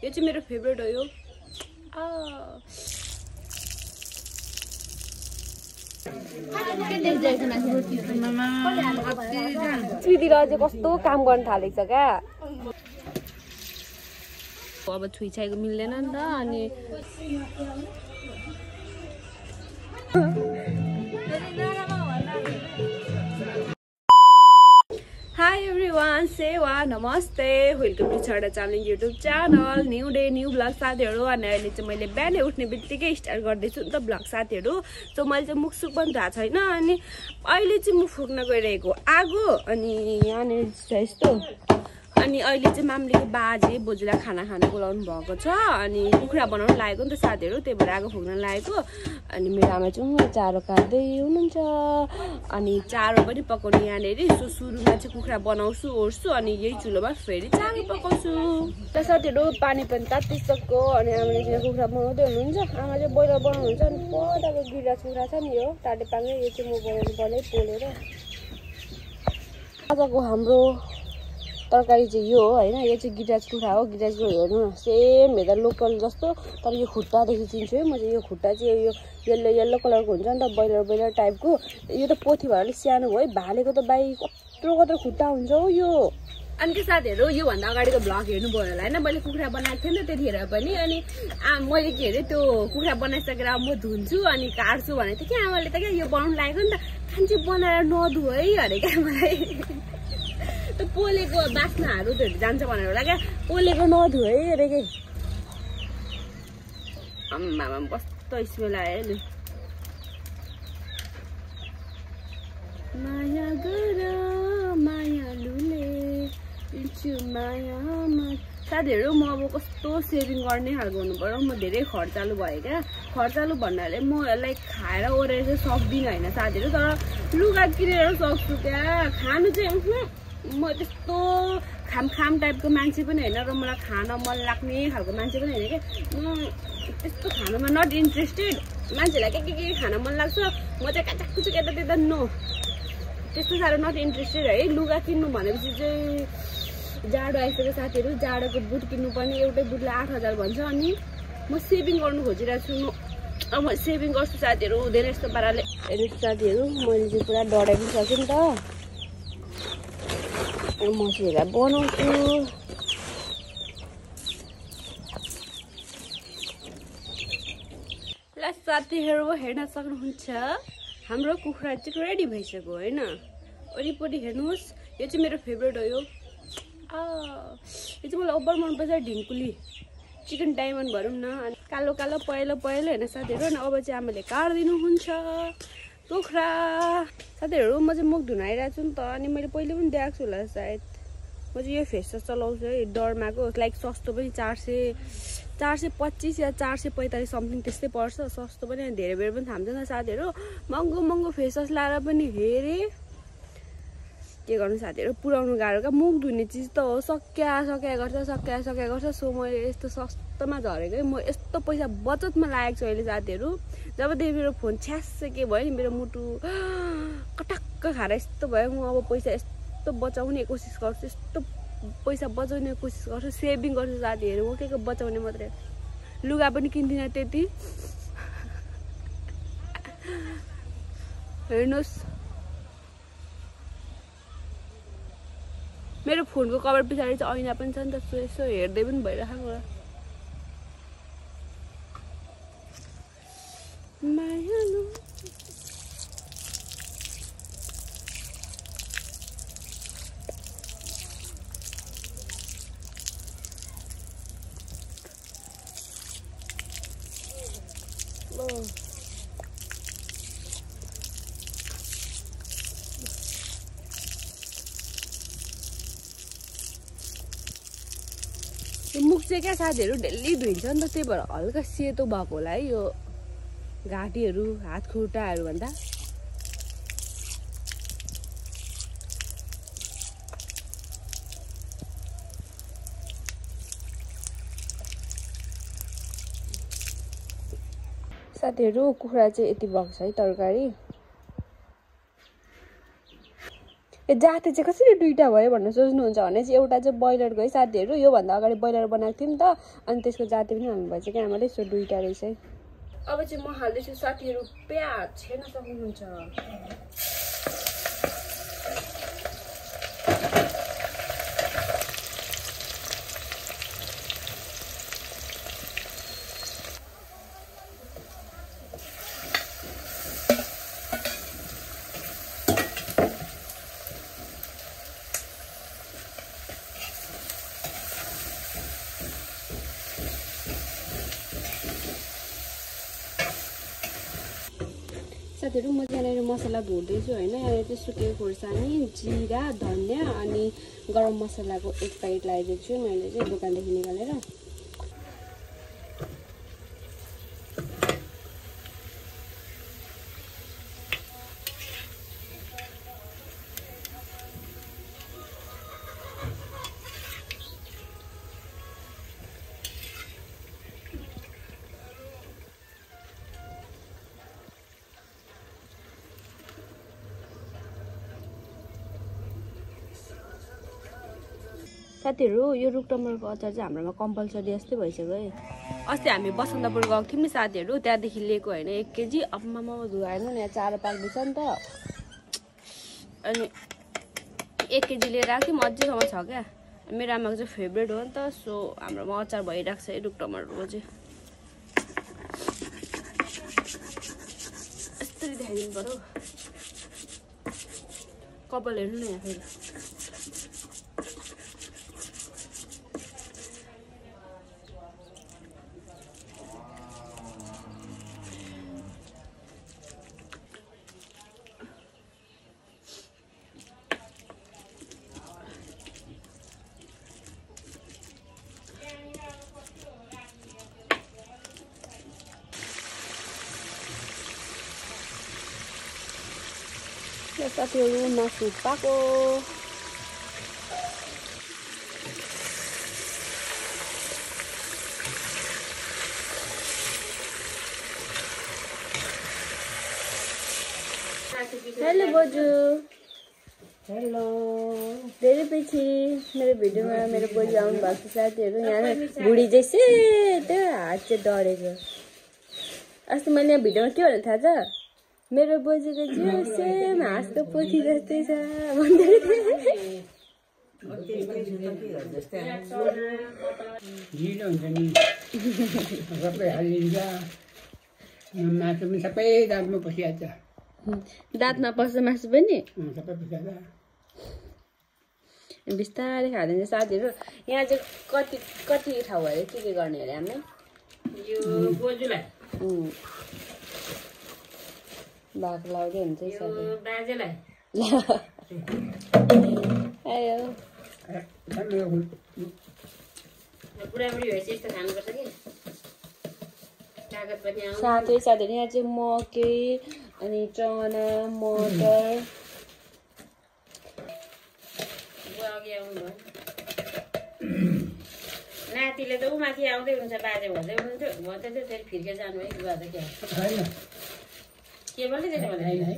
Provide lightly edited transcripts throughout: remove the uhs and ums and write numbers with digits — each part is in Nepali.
यो चाहिँ मेरो फेभरेट हो यो दिदी अझै कस्तो काम गर्न थालेको छ क्या अब छुइछाइको मिल्दैन नि त अनि Hi everyone, सेवा नमस्ते वेलकम टु छडा channel YouTube channel new day new blog साथीहरु अनि अहिले चाहिँ मैले बिहानै उठ्ने बित्तिकै स्टार्ट गर्दैछु नि त ब्लग साथीहरु सो मैले चाहिँ मुखसुक पनि थाहा छैन अनि अहिले चाहिँ म फुक्न गइरहेको आगो अनि यहाँ यस्तो अनि अहिले चाहिँ मामलीको बाजे बोजूलाई खाना खान बोलाउनु भएको छ अनि कुखुरा बनाउन लागेको नि त साथीहरु त्यही भएर आगो फुक्न लागेको अनि मेरो आमा चाहिँ चारो काट्दै हुनुहुन्छ अनि चारो पनि पकाउने यहाँनेरि सो सुरुमा चाहिँ कुखुरा बनाउँछु ओर्छु अनि यही चुलोमा फेरि चारो पकाउँछु त साथीहरु पानी पनि तातिसक्यो अनि आमाले चाहिँ कुखुरा बनाउँदै हुनुहुन्छ आमा चाहिँ बोइलर बनाउनुहुन्छ अनि पटाको गिरा कुखुरा छ नि यो टाटे पाङ्गे यो चाहिँ म बनाउनु पर्ने पोलेर आजको हाम्रो तरकारी चाहिँ यो हो हैन यो चाहिँ गिराज कुखुरा हो गिराजको हेर्नु न सेम हेर्दा लोकल जस्तो तर यो खुट्टादेखि चिन्छु है म चाहिँ यो खुट्टा चाहिँ यो येल्लो येल्लो कलरको हुन्छ नि त बोइलर टाइपको यो त पोथी भएर सानो हो है भालेको त बाई कत्रो खुट्टा हुन्छ हो यो अनि के साथीहरु यो भन्दा अगाडिको भ्लग हेर्नु भयो होला हैन मैले कुखुरा बनाएको थिएँ नि त त्यतिखेर पनि अनि मैले के अरे त्यो कुखुरा बनाइसकेर म धुन्छु अनि काट्छु भनेको थिएँ कि आमाले त के यो बनाउनु लागेको नि त खान्छे बनाएर नधु है अरे क्या मलाई त पोलेको बास्नाहरु जान्छ भनेर होला क्या पोलेको नधु है अरे के आम्मामा कस्तो स्मेल आयो नि माया गर मायालुले इन्चु मायामा साथीहरु म अब कस्तो सेभिङ गर्ने खालको हुनु पर्यो म धेरै खर्चालु भए क्या खर्चालु भन्नाले म लाइक खाएर ओरेर चाहिँ सक्दिनँ हैन साथीहरु तर लुगा किनेर सक्छु क्या खानु चाहिँ म त्यस्तो खाम टाइपको मान्छे पनि हैन र मलाई खान मन लाग्ने खालको मान्छे पनि हैन के म त्यस्तो खानामा नट इन्ट्रेस्टेड मान्छेलाई के खान मन लाग्छ म चाहिँ काचाकुचुक यता नो त्यस्तो साह्रो नट इन्ट्रेस्टेड है लुगा किन्नु भनेपछि चाहिँ जाडो आइसक्यो साथीहरु जाडोको बुट किन्नु पर्ने एउटै बुटले 8000 भन्छ अनि म सेभिङ गर्नु खोजिरहेको छु अब म सेभिङ गर्छु साथीहरु हुँदैन यस्तो पाराले हेर्नु साथीहरु मैले चाहिँ पुरा डढाइ पनि सक्छु नि त मसुलाई बनाउँछु ल साथीहरु हेर्न सक्नुहुन्छ हाम्रो कुखुरा चाहिँ रेडी भइसक्यो हैन वरिपरि हेर्नुस् यो चाहिँ मेरो फेभरेट हो यो चाहिँ मलाई ओभर मनपर्छ ढिङ्कुली चिकन डायमन्ड भनौँ न अनि कालो पहेँलो हैन साथीहरु अनि अब चाहिँ आमाले काट्दिनु हुन्छ कुखुरा साथीहरु म चाहिँ मुख धुन आइरहेको छु नि त अनि मैले पहिले पनि देखाएको छु होला सायद म चाहिँ यो फेस चलाउँछु है डरमाको लाइक सस्तो पनि 425 या 445 समथिङ त्यस्तै पर्छ सस्तो पनि धेरै बेर पनि थाम्दैन साथीहरु महँगो फेस लाएर पनि हेरे के गर्नु साथीहरु पुराउनु गाह्रो का मुख धुने चिज त हो सक्या गर्छ सो मैले यस्तो सस्तोमा झरेको म यस्तो पैसा बचतमा लागेको छु अहिले साथीहरु जबदेखि मेरो फोन छ्यास्से के भयो नि मेरो मुटु कटक्क खाएर यस्तो भयो म अब पैसा यस्तो बचाउने कोसिस गर्छु यस्तो पैसा बचाउने कोसिस गर्छु सेभिङ गर्छु साथीहरु म के बचाउने मात्रै लुगा पनि किन्दिन त्यति हेर्नुस् मेरो फोनको कभर पछाडि चाहिँ ऐना पनि छ नि त यसो हेर्दै पनि भइरहेको होला मायालु मुख चाहिँ क्या साथीहरु डेली धुइन्छ नि त त्यही भएर हल्का सेतो भएको होला है यो घाँटीहरु हात खुट्टाहरु भन्दा साथीहरु कुखुरा चाहिँ यति भएको छ है तरकारी जाते चाहिँ कसरी दुईटा भयो भनेर सोच्नुहुन्छ भने चाहिँ एउटा चाहिँ ब्रोइलरको है साथीहरू योभन्दा अगाडि ब्रोइलर बनाएको थियौँ नि त अनि त्यसको जाते पनि हाल्नुभएछ कि आमाले सो दुईटा रहेछ है अब चाहिँ म हाल्दैछु साथीहरू प्याज हेर्न सक्नुहुन्छ साथीहरू म यहाँनिर मसला भुट्दैछु होइन यहाँनिर चाहिँ सुकेको खोर्सानी जिरा धनियाँ अनि गरम मसलाको एक प्याकेट लगाइदिएको छु मैले चाहिँ दोकानदेखि निकालेर साथीहरू यो रुख टमाटरको अचार चाहिँ हाम्रोमा कम्पलसरी जस्तै भइसक्यो है अस्ति हामी बसन्तपुर गएको थियौँ नि साथीहरू त्यहाँदेखि लिएको होइन 1 केजी अम्मामा धुवाएन नि यहाँ चारो पाक्दैछ नि त अनि 1 केजी लिएर आएको थियौँ अझैसम्म छ क्या मेरो आमाको चाहिँ फेभरेट हो नि त सो हाम्रोमा अचार भइरहेको छ है रुख टमाटरको चाहिँ यस्तरी देखाइदिनु पर्यो कपाल हेर्नु न यहाँ फेरि साथीहरू मासु पाको हेलो बोजू हेलो धेरै पछि मेरो भिडियोमा मेरो बोजू आउनु भएको छ साथीहरू यहाँ बुढी चाहिँ सेतो हात चाहिँ डढेको अस्ति मैले यहाँ भिडियोमा के भने थाहा छ मेरो बोजूको जिउ सेम हाँसको पोथी जस्तै छ भन्दै सबै हालिन्छ मासु पनि सबै दाँतमा पसिहाल्छ दाँतमा पस्छ मासु पनि सबै पसिहाल्छ बिस्तारै खाँदैन साथीहरू यहाँ चाहिँ कति ठाउँ अरे के गर्ने अरे हामी यो बोजूलाई भाग लाउँदै हुन्छ बाजेलाई आयो बुढाबुढी भएपछि यस्तो खानुपर्छ कि कागज पनि आउँछ साथै साथीहरू यहाँ चाहिँ मकै अनि चना मटर अघि आउनुभयो नातिले त ऊ माथि आउँदै हुन्छ बाजे भन्दै हुनुहुन्थ्यो म त फेरि फिर्के जानु है बुवा त के बोल्दै त्यसो भने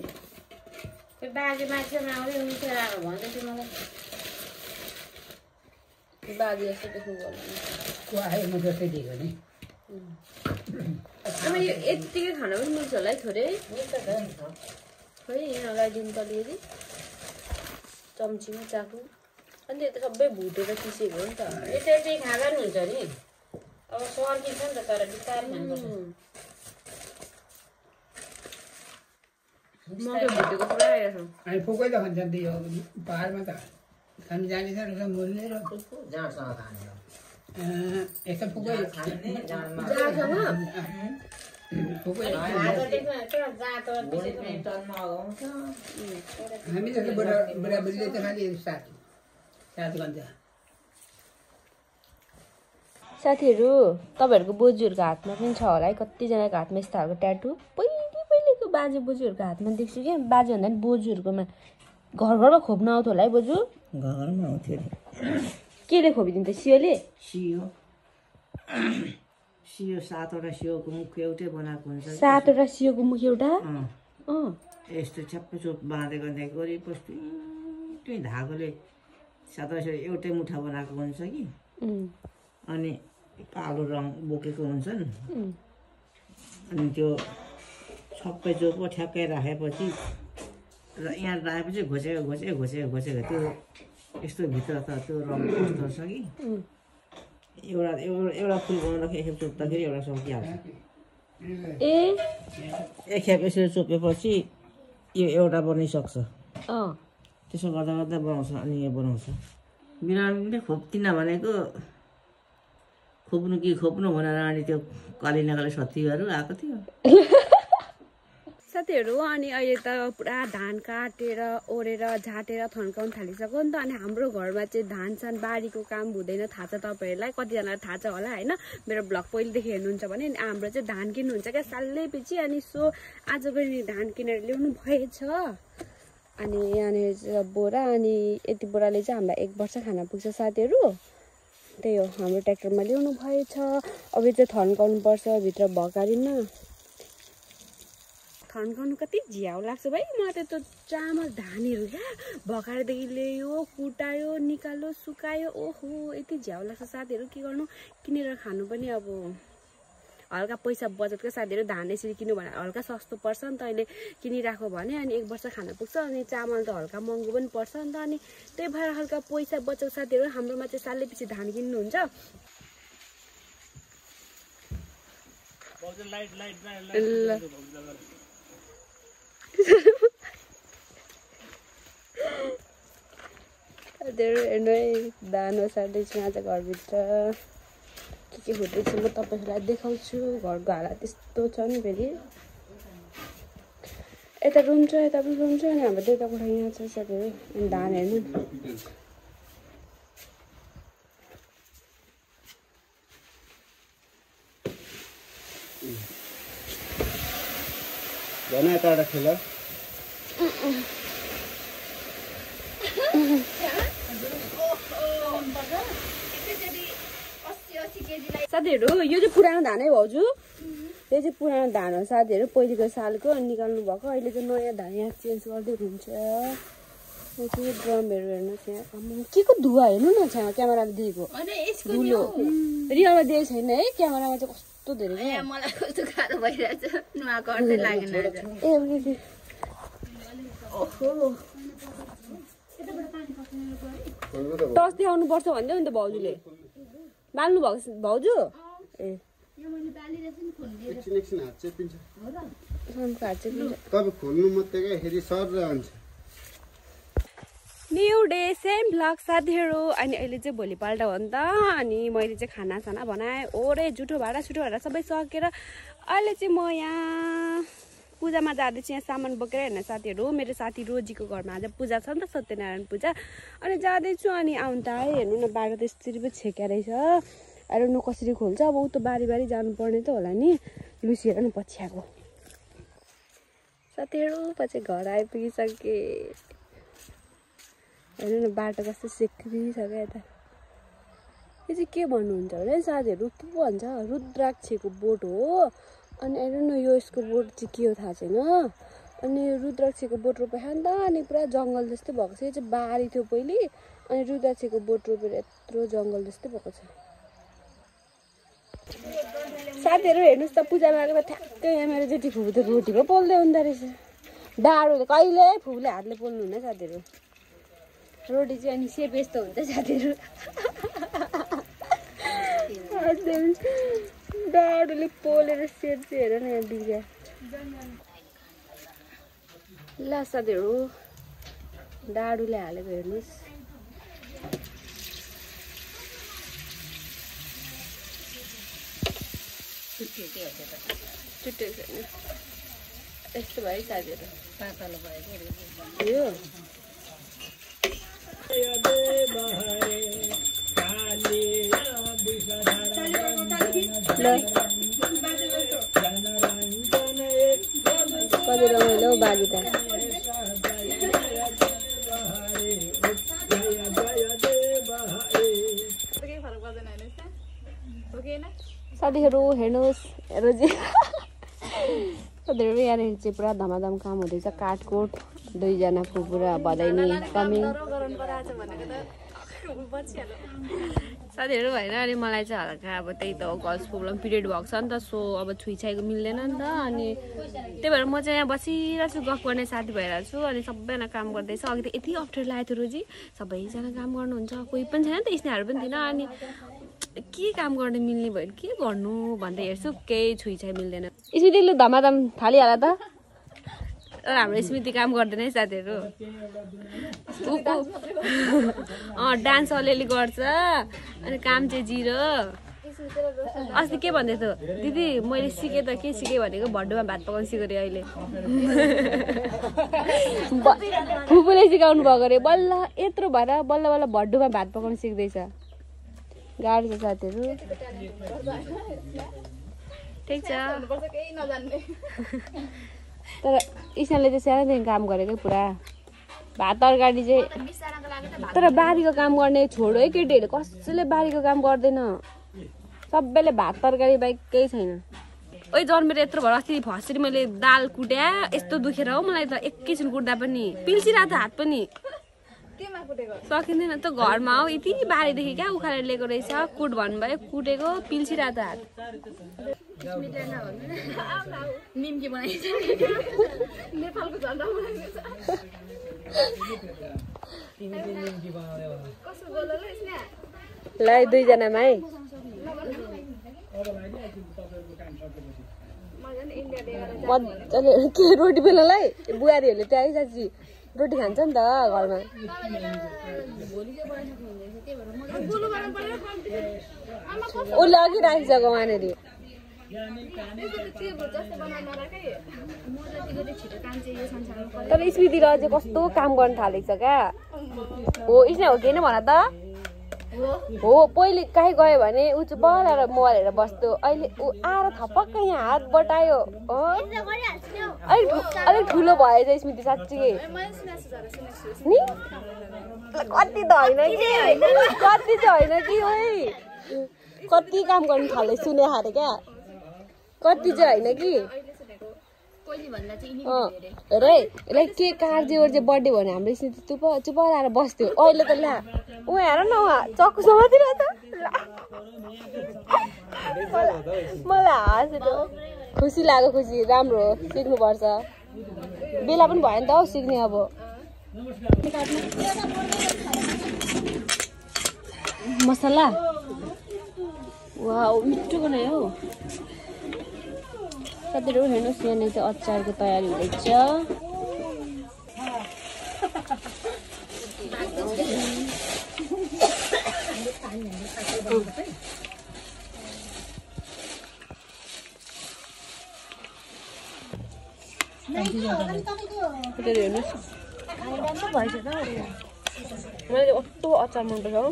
खोइ बाजे मान्छेमा आउँदै हुनुहुन्थ्यो राम्रो भन्दै थियो मलाई बाजे जस्तो देख्नु नि अब यो यत्तिकै खाना पनि मिल्छ होला है थोरै खोइ यहाँ लगाइदिनु त अलिकति चम्चीमा चाकु अनि त्यो त सबै भुटेर पिसेको हो नि त यसरी खाँदा नि हुन्छ नि अब सर्किन्छ नि त तर बिस्तारै खानुपर्छ मकै भुटेको पुरा आइरहेको छ अनि फुकै त भन्छ नि यो पाहाडमा त खानु जाने छ रहेछ मुल्ने र जाँडसँग खाने यस्तो फुकै हामी जस्तो बुढाबुढीले त खालि सात भन्छ साथीहरू तपाईँहरूको बोजूहरूको हातमा पनि छ होला है कतिजनाको हातमा यस्तो खालको ट्याटु पहिलेको बाजे बोजूहरूको हातमा देख्छु कि बाजे भन्दा पनि बोजूहरूकोमा घरमा खोप्न आउँथ्यो होला है बोजू घरमा आउँथ्यो केले खोपिदिन्थ्यो सियोले सियो 7वटा सियोको मुख एउटै बनाएको हुन्छ 7वटा सियोको मुख एउटा यस्तो छप्पै चोप बाँधेको देखेको वरिपरि एउटै धागोले सदस्य एउटै मुठा बनाएको हुन्छ कि अनि कालो रङ बोकेको हुन्छन् अनि त्यो सबै जोको ठ्याक्कै राखेपछि र यहाँ राखेपछि घोचेको त्यो यस्तो भित्र त त्यो रङ कस्तो छ कि एउटा फुल बनाउँदाखेरि एकखेप चोप्दाखेरि एउटा सकिहाल्छ एकखेप यसरी चोपेपछि यो एउटा बनिसक्छ त्यसो गर्दा गर्दा बनाउँछ अनि यो बनाउँछ बिरामीले खोप्दिन भनेको खोप्नु भनेर अनि त्यो कालीनाकाले सत्तीहरू आएको थियो साथीहरू। अनि अहिले त पुरा धान काटेर ओरेर झाटेर थन्काउन थालिसक्यो नि त। अनि हाम्रो घरमा चाहिँ धान सान बारीको काम हुँदैन, थाहा छ तपाईँहरूलाई, कतिजनालाई थाहा छ होला होइन। मेरो ब्लग पहिलेदेखि हेर्नुहुन्छ भने हाम्रो चाहिँ धान किन्नुहुन्छ क्या सालै पछि। अनि सो आज पनि धान किनेर ल्याउनु भएछ। अनि यहाँनिर बोरा, अनि यति बोराले चाहिँ हामीलाई 1 वर्ष खाना पुग्छ साथीहरू। त्यही हो, हाम्रो ट्र्याक्टरमा ल्याउनु भएछ। अब चाहिँ थन्काउनु पर्छ भित्र भकारिन। थन्काउनु कति झ्याउ लाग्छ भाइ। म त चामल धानहरू क्या भकारेदेखि ल्यायो, कुटायो, निकाल्यो, सुकायो, ओहो यति झ्याउ लाग्छ साथीहरू। के गर्नु, किनेर खानु पनि अब हल्का पैसा बजेटको साथीहरू। धान यसरी किन्यो भने हल्का सस्तो पर्छ नि त, अहिले किनिराख्यो भने। अनि 1 वर्ष खाना पुग्छ। अनि चामल त हल्का महँगो पनि पर्छ नि त। अनि त्यही भएर हल्का पैसा बचेको साथीहरू। हाम्रोमा चाहिँ सालै पछि धान किन्नुहुन्छ। हेर्नु है, धान ओसार्दैछु आज घरभित्र। के हुँदैछ म तपाईँहरूलाई देखाउँछु। घरको हालत त्यस्तो छ नि फेरि। यता रुम छ, यता पनि रुम छ। अनि हाम्रो देउता कोठा यहाँ छ साथीहरू। अनि धान हेर्नु साथीहरू। यो चाहिँ पुरानो धान है भाउजू, यो चाहिँ पुरानो धान हो साथीहरू, पहिलेको सालको निकाल्नु भएको। अहिले चाहिँ नयाँ धान यहाँ चेन्ज गर्दै हुन्छ। यो चाहिँ ड्रमहरू हेर्नुहोस् यहाँ के को धुवा हेर्नु न छ क्यामेरामा दिएको धुलो। रियलमा दिएको छैन है, क्यामेरामा चाहिँ कस्तो धेरै मलाई कस्तो गाह्रो भइरहेछ, नुहाएको अर्कै लागेन। टस देखाउनु पर्छ भन्दै नि त भाउजूले। बाल्नु भएको भाउजू? A new day same vlog साथीहरू। अनि अहिले चाहिँ भोलिपल्ट हो नि त। अनि मैले चाहिँ खानासाना बनाएँ, ओरे जुठो भाँडा सबै सकेर अहिले चाहिँ म यहाँ पूजामा जाँदैछु। यहाँ सामान बोकेर हेर्न साथीहरू। मेरो साथी रोजीको घरमा आज पूजा छ नि त, सत्यनारायण पूजा। अनि जाँदैछु। अनि आउनु त आयो, हेर्नु न बाटो त यसरी पो छेक्या रहेछ। अरे न कसरी खोल्छ अब। ऊ त बारी जानुपर्ने त होला नि। लुसी हेर न पछि आएको साथीहरू। पछि घर आइपुगिसके। हेर्नु न बाटो कस्तो सेक्रिसक्यो यता। यो चाहिँ के भन्नुहुन्छ भने साथीहरू, के भन्छ रुद्राक्षको बोट हो। अनि हेर्नु न यो यसको बोट चाहिँ के हो थाहा छैन। अनि रुद्राक्षको बोट रोपेको नि त। अनि पुरा जङ्गल जस्तै भएको छ। यो चाहिँ बारी थियो पहिले। अनि रुद्राक्षको बोट रोपेर यत्रो जङ्गल जस्तै भएको छ साथीहरू। हेर्नुहोस् त पूजामा आएको ठ्याक्कै यहाँ मेरो जेठी फुपू त रोटी पो पोल्दै हुँदो रहेछ। डाँडो त कहिले फुपूले हातले पोल्नु हुन्न साथीहरू। रोटी चाहिँ अनि सेप यस्तो हुन्छ साथीहरू। डाँडोले पोलेर सेप चाहिँ हेर न यहाँ बिग्रिया। ल साथीहरू, डाँडुले हालेको हेर्नुहोस्। छुट्टै छैन यस्तो भयो साथीहरू। पातलो भयो यो कति रमाइलो बाली त। साथीहरू हेर्नुहोस्, रोजी साथीहरू यहाँनिर चाहिँ पुरा धमाधम काम हुँदैछ। काटकोट दुईजना फुपू र भदैनी कमिङ साथीहरू भएन। अनि मलाई चाहिँ हल्का अब त्यही त हो गर्ल्स प्रब्लम पिरियड भएको छ नि त, सो अब छुइछाइको मिल्दैन नि त। अनि त्यही भएर म चाहिँ यहाँ बसिरहेको छु, गफ गर्ने साथी भइरहेको छु। अनि सबैजना काम गर्दैछ। अघि त यति अप्ठ्यारो लागेको थियो रोजी, सबैजना काम गर्नुहुन्छ, कोही पनि छैन नि त, स्नेहहरू पनि थिएन। अनि के काम गर्ने मिल्ने भयो के गर्नु भन्दै हेर्छु, केही छुइछाइ मिल्दैन। स्मृति लु धमाधम थालिहाल त। हाम्रो स्मृति काम गर्दैन है साथीहरू, डान्स अलिअलि गर्छ अनि काम चाहिँ जिरो। अस्ति के भन्दै थियो दिदी, मैले सिकेँ त के सिकेँ भनेको भड्डुमा भात पकाउनु सिकेँ अरे अहिले। फुपूले सिकाउनु भएको अरे, बल्ल यत्रो भएर बल्ल बल्ल भड्डुमा भात पकाउनु सिक्दैछ। गाह्रो छ साथीहरू, ठिक छ। तर ईशानले चाहिँ सानोदेखि काम गरेकै पुरा भात तरकारी चाहिँ। तर बारीको काम गर्ने छोडो है केटीहरूले, कसैले बारीको काम गर्दैन, सबैले भात तरकारी बाहेक केही छैन। ओइ जन्मेर यत्रो भएर अस्ति फर्स्टरी मैले दाल कुट्या यस्तो दुखेर हो मलाई त, एकैछिन कुट्दा पनि पिल्सिरहेको हात पनि सकिँदैन। त घरमा हो यति बारीदेखि क्या उखालेर ल्याएको रहेछ, कुट भन्नुभयो, कुटेको पिल्सिरहेको हात। निम्की बनाइन्छ नेपालको झन्डा बनाइन्छ। ल दुईजनामा है मजाले के रोटी बेल्नलाई बुहारीहरूले त्यही साँच्ची रोटी खान्छ नि त घरमा। उसले अघि राखिसक्यो वहाँनिर। तर स्मृति र चाहिँ कस्तो काम गर्न थालेको छ क्या हो। इसले हो कि भन त हो, पहिले कहीँ गयो भने ऊ चाहिँ बलाएर मोबाइल हेरेर बस्थ्यो, अहिले ऊ आएर थपक्क यहाँ हात बटायो। अलिक ठुलो भयो चाहिँ स्मृति साँच्चीकै नि, कति त होइन कि कति चाहिँ होइन कि ओइ कति काम गर्नु थाले सुने हारे क्या, कति चाहिँ होइन कि। हेर यसलाई के कार्जे ओर्जे बर्थडे भन्यो हाम्रो स्मृति चुप चुप लाएर बस्थ्यो, अहिले त ल्या ऊ हेर न उहाँ चक्कु समातिर त। मलाई हाँसेको खुसी लाग्यो, खुसी राम्रो हो, सिक्नुपर्छ। बेला पनि भयो नि त हौ सिक्ने। अब मसला वाउ मिठो बनायो हौ साथीहरू। हेर्नुहोस् यहाँनिर चाहिँ अचारको तयारी हुँदैछ। हेर्नुहोस् मलाई कस्तो अचार मनपर्छ हौ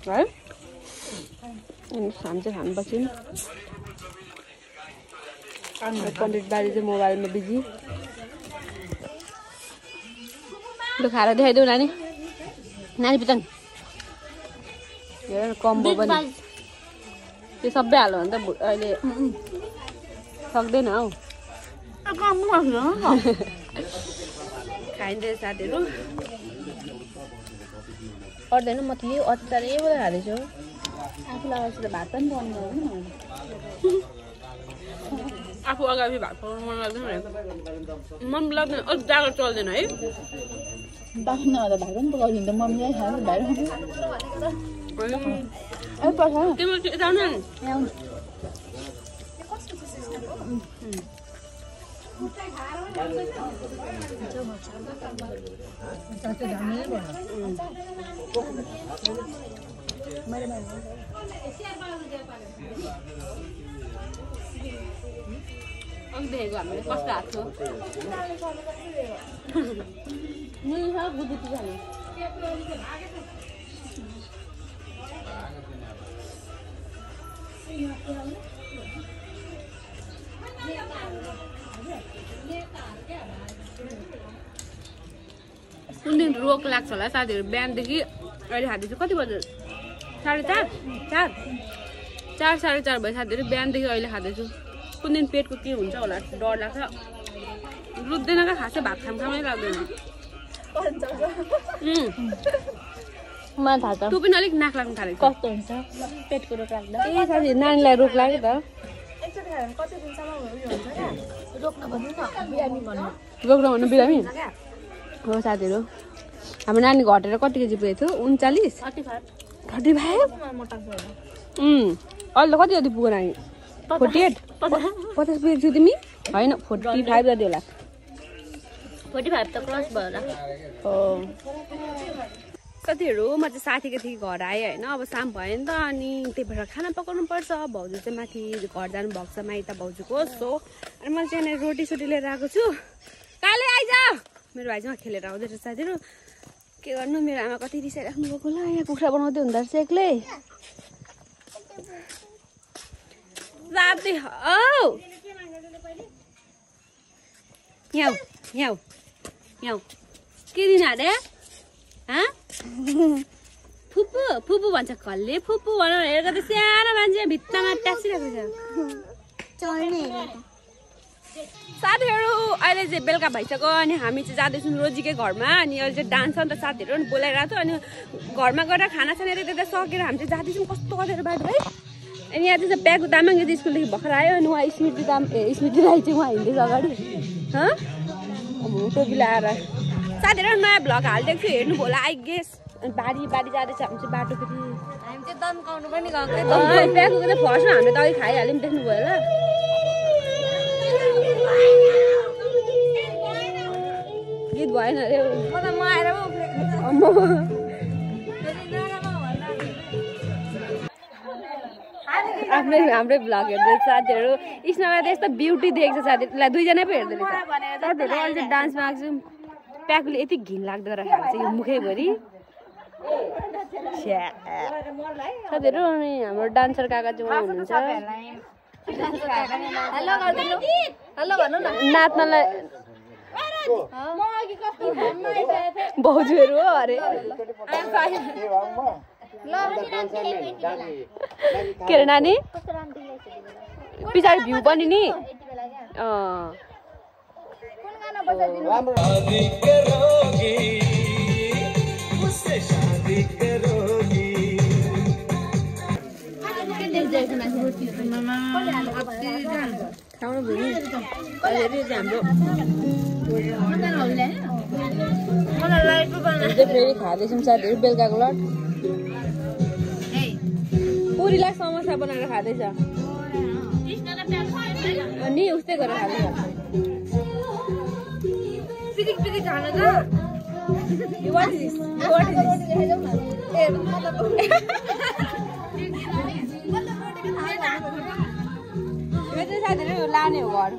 है। हामी चाहिँ खानुपर्छ नि। पण्डित बाजे चाहिँ मोबाइलमा बिजी। लु खाएर देखाइदेऊ नानी, नानी पितन हेर कम्बो पनि त्यो सबै हाल्यो भने त अहिले सक्दैन हौ। खाइँदैछ साथीहरू, पर्दैन। म त यही अचारै मात्रै खाँदैछु। आफू लगाएपछि त भात पनि बन्द गर्नु, आफू अगाडि भात पकाउनु मन लाग्दैन, मन लाग्दैन, अलिक जाँगर चल्दैन है। बाख्न भात पनि पकाउँदैन त मम्मीले खानु भाइ देखेको हामीले कस्तो हात थियो कुन दिन रोग लाग्छ होला साथीहरू। बिहानदेखि अहिले खाँदैछु, कति बज्यो 4:30 4:30 भयो साथीहरू। बिहानदेखि अहिले खाँदैछु, कुन दिन पेटको के हुन्छ होला डर लाग्छ। रुच्दैन क्या खासै भात खामै लाग्दैन मलाई थाहा छ तँ पनि अलिक नाक लाग्नु थालेको छ कस्तो हुन्छ पेटको रोग लाग्दा ए साथी नानीलाई रोग लाग्यो त रोक्न भन्नु न बिरामी भन्नु रोक्न भन्नु बिरामी हो साथीहरू हाम्रो नानी घटेर कति केजी पुगेको थियो 39 35 अहिले कति जति पुग्यो नानी 48 50 पुगेको थियो तिमी होइन 45 जति होला 45 त क्रस भयो होला हो साथीहरू म चाहिँ साथीको घर आएँ होइन अब शाम भयो नि त अनि त्यही भएर खाना पकाउनु पर्छ भाउजू चाहिँ माथि घर जानु भएको छ माइत भाउजूको सो अनि मैले चाहिँ यहाँनिर रोटी लिएर आएको छु काले आइज मेरो भाइसँग खेलेर आउँदै रहेछ साथीहरू के गर्नु मेरो आमा कति रिसाइराख्नु भएको होला यहाँ कुखुरा बनाउँदै हुँदो रहेछ एक्लै साथी औ यहाँ के दिन अरे फुपू भन्छ कसले फुपू भन हेरेको त सानो मान्छे भित्तामा ट्यासिरहेको छ साथीहरू अहिले चाहिँ बेलुका भइसक्यो अनि हामी चाहिँ जाँदैछौँ रोजीकै घरमा अनि अहिले चाहिँ डान्स छ नि त साथीहरू पनि बोलाइरहेको छ अनि घरमा गएर खानासाना त्यता सकेर हामी चाहिँ जाँदैछौँ कस्तो गरेर बाटो है अनि यहाँ चाहिँ प्याकु तामाङ यदि स्कुलदेखि भर्खर आयो अनि उहाँ स्मृति राई चाहिँ उहाँ हिँड्दैछ अगाडि टोपी लगाएर साथीहरू नयाँ भ्लग हालिदिएको छु हेर्नु होला आई गेस बारी जाँदैछ हामी चाहिँ बाटो फेरि हामी चाहिँ दन्काउनु पनि गएको प्याकुको चाहिँ फर्स्टमा हामीले त अघि खाइहाल्यौँ देख्नुभयो होला गीत भएन अरे आफ्नै हाम्रै भ्लग हेर्दै साथीहरू स्नोमा त यस्तो ब्युटी देख्छ साथीहरूलाई दुईजना पो हेर्दै रहेछ साथीहरू अहिले चाहिँ डान्समा आएको छु प्याकुले यति घिन लाग्दो रहेछ यो मुखैभरि साथीहरू अनि हाम्रो डान्सर काका चाहिँ उहाँ हुनुहुन्छ नाच्नलाई भाउजूहरू हो अरे के अरे नानी पछाडि भ्यू पनि नि फेरि खाँदैछौँ साथीहरू बेलुकाको लट पुरीलाई समोसा बनाएर खाँदैछ अनि उस्तै गरेर खाँदैछ पिटिक खानु त साथीहरू लाने हो घर